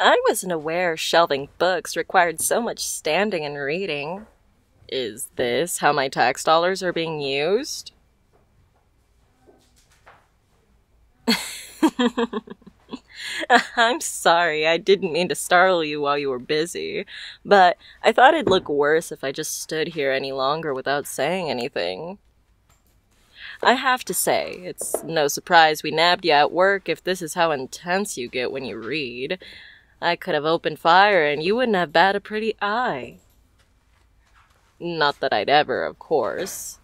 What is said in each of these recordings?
I wasn't aware shelving books required so much standing and reading. Is this how my tax dollars are being used? I'm sorry, I didn't mean to startle you while you were busy, but I thought it'd look worse if I just stood here any longer without saying anything. I have to say, it's no surprise we nabbed you at work if this is how intense you get when you read. I could have opened fire and you wouldn't have bat a pretty eye. Not that I'd ever, of course.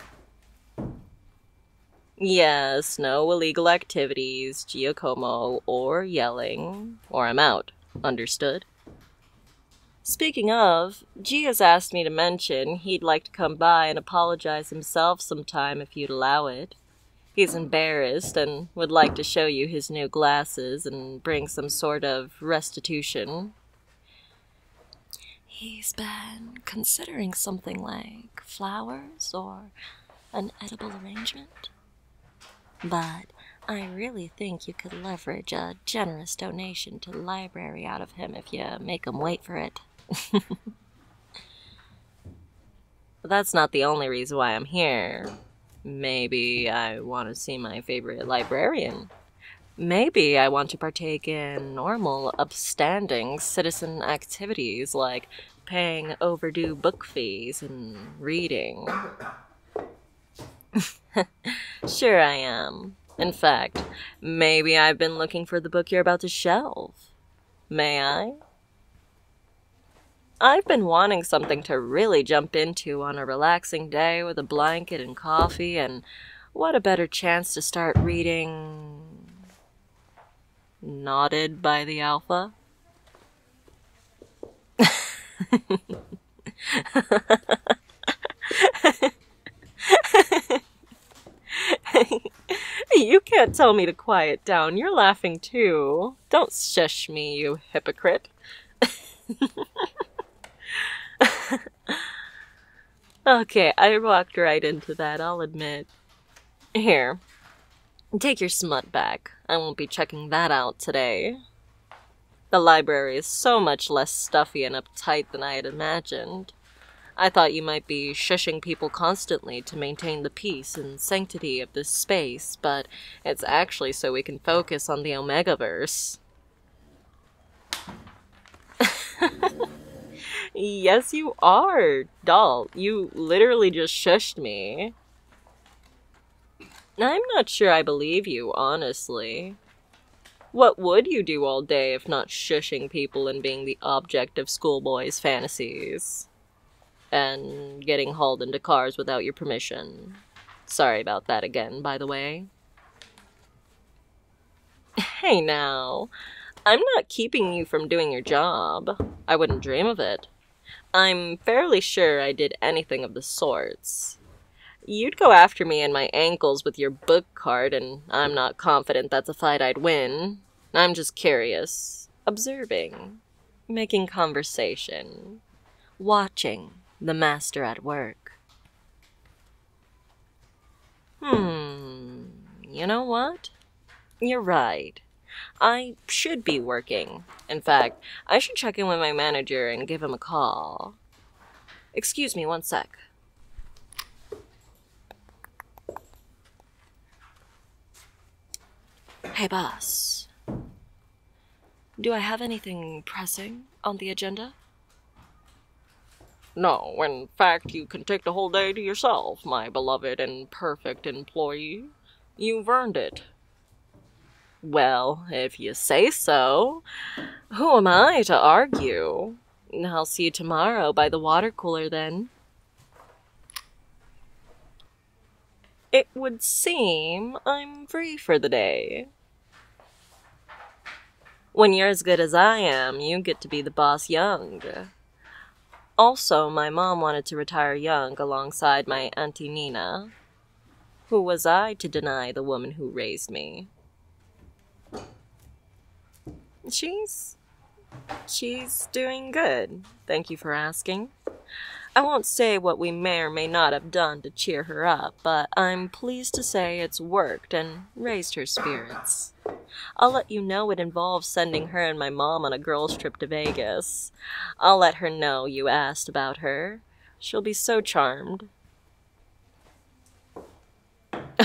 Yes, no illegal activities, Giacomo, or yelling, or I'm out. Understood? Speaking of, Gia's asked me to mention he'd like to come by and apologize himself sometime if you'd allow it. He's embarrassed and would like to show you his new glasses and bring some sort of restitution. He's been considering something like flowers or an edible arrangement. But I really think you could leverage a generous donation to the library out of him if you make him wait for it. But that's not the only reason why I'm here. Maybe I want to see my favorite librarian. Maybe I want to partake in normal, upstanding citizen activities like paying overdue book fees and reading. Sure I am. In fact, maybe I've been looking for the book you're about to shelve. May I? I've been wanting something to really jump into on a relaxing day with a blanket and coffee, and what a better chance to start reading... Nodded by the Alpha? You can't tell me to quiet down. You're laughing too. Don't shush me, you hypocrite. Okay, I walked right into that, I'll admit. Here, take your smut back. I won't be checking that out today. The library is so much less stuffy and uptight than I had imagined. I thought you might be shushing people constantly to maintain the peace and sanctity of this space, but it's actually so we can focus on the Omegaverse. Yes, you are, doll. You literally just shushed me. I'm not sure I believe you, honestly. What would you do all day if not shushing people and being the object of schoolboys' fantasies? And getting hauled into cars without your permission. Sorry about that again, by the way. Hey now, I'm not keeping you from doing your job. I wouldn't dream of it. I'm fairly sure I did anything of the sorts. You'd go after me and my ankles with your book cart, and I'm not confident that's a fight I'd win. I'm just curious, observing, making conversation, watching the master at work. You know what? You're right. I should be working. In fact, I should check in with my manager and give him a call. Excuse me, one sec. Hey, boss. Do I have anything pressing on the agenda? No, in fact, you can take the whole day to yourself, my beloved and perfect employee. You've earned it. Well, if you say so. Who am I to argue? I'll see you tomorrow by the water cooler, then. It would seem I'm free for the day. When you're as good as I am, you get to be the boss young. Also, my mom wanted to retire young alongside my Auntie Nina. Who was I to deny the woman who raised me? She's doing good. Thank you for asking. I won't say what we may or may not have done to cheer her up, but I'm pleased to say it's worked and raised her spirits. I'll let you know it involves sending her and my mom on a girls' trip to Vegas. I'll let her know you asked about her. She'll be so charmed.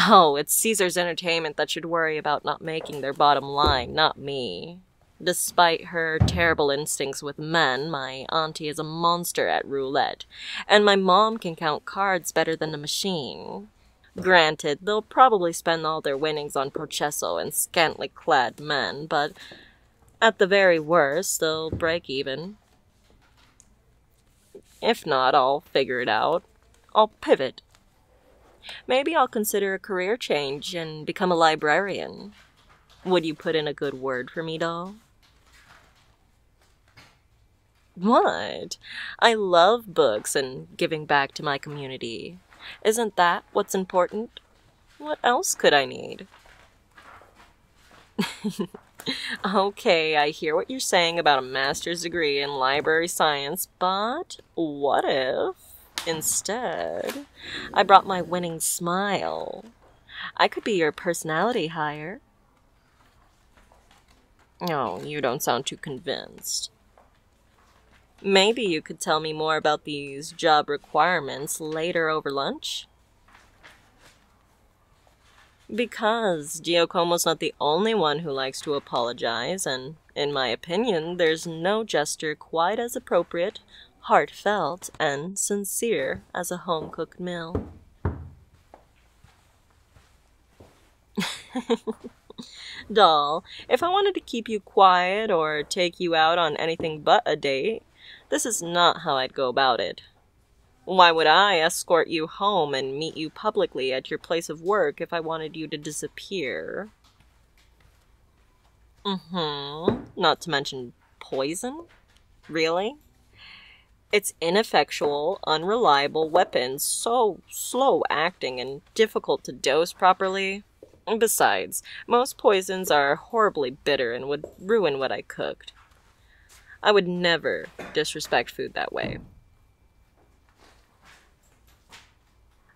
Oh, it's Caesar's Entertainment that should worry about not making their bottom line, not me. Despite her terrible instincts with men, my auntie is a monster at roulette, and my mom can count cards better than a machine. Granted, they'll probably spend all their winnings on Processo and scantily clad men, but at the very worst, they'll break even. If not, I'll figure it out. I'll pivot. Maybe I'll consider a career change and become a librarian. Would you put in a good word for me, doll? What? I love books and giving back to my community. Isn't that what's important? What else could I need? Okay, I hear what you're saying about a master's degree in library science, but what if, instead, I brought my winning smile? I could be your personality hire. Oh, you don't sound too convinced. Maybe you could tell me more about these job requirements later over lunch? Because Giacomo's not the only one who likes to apologize, and in my opinion, there's no gesture quite as appropriate, heartfelt, and sincere as a home-cooked meal. Doll, if I wanted to keep you quiet or take you out on anything but a date, this is not how I'd go about it. Why would I escort you home and meet you publicly at your place of work if I wanted you to disappear? Not to mention poison? Really? It's ineffectual, unreliable weapon, so slow-acting and difficult to dose properly. Besides, most poisons are horribly bitter and would ruin what I cooked. I would never disrespect food that way.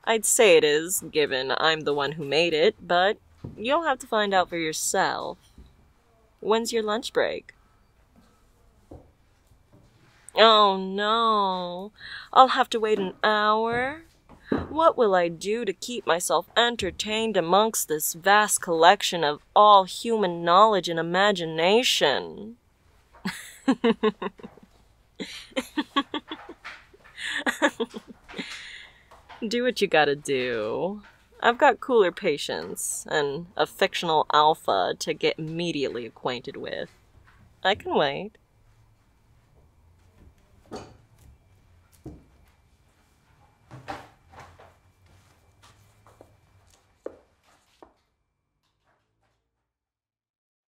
I'd say it is, given I'm the one who made it, but you'll have to find out for yourself. When's your lunch break? Oh no, I'll have to wait an hour? What will I do to keep myself entertained amongst this vast collection of all human knowledge and imagination? Do what you gotta do. I've got cooler patients and a fictional alpha to get immediately acquainted with. I can wait.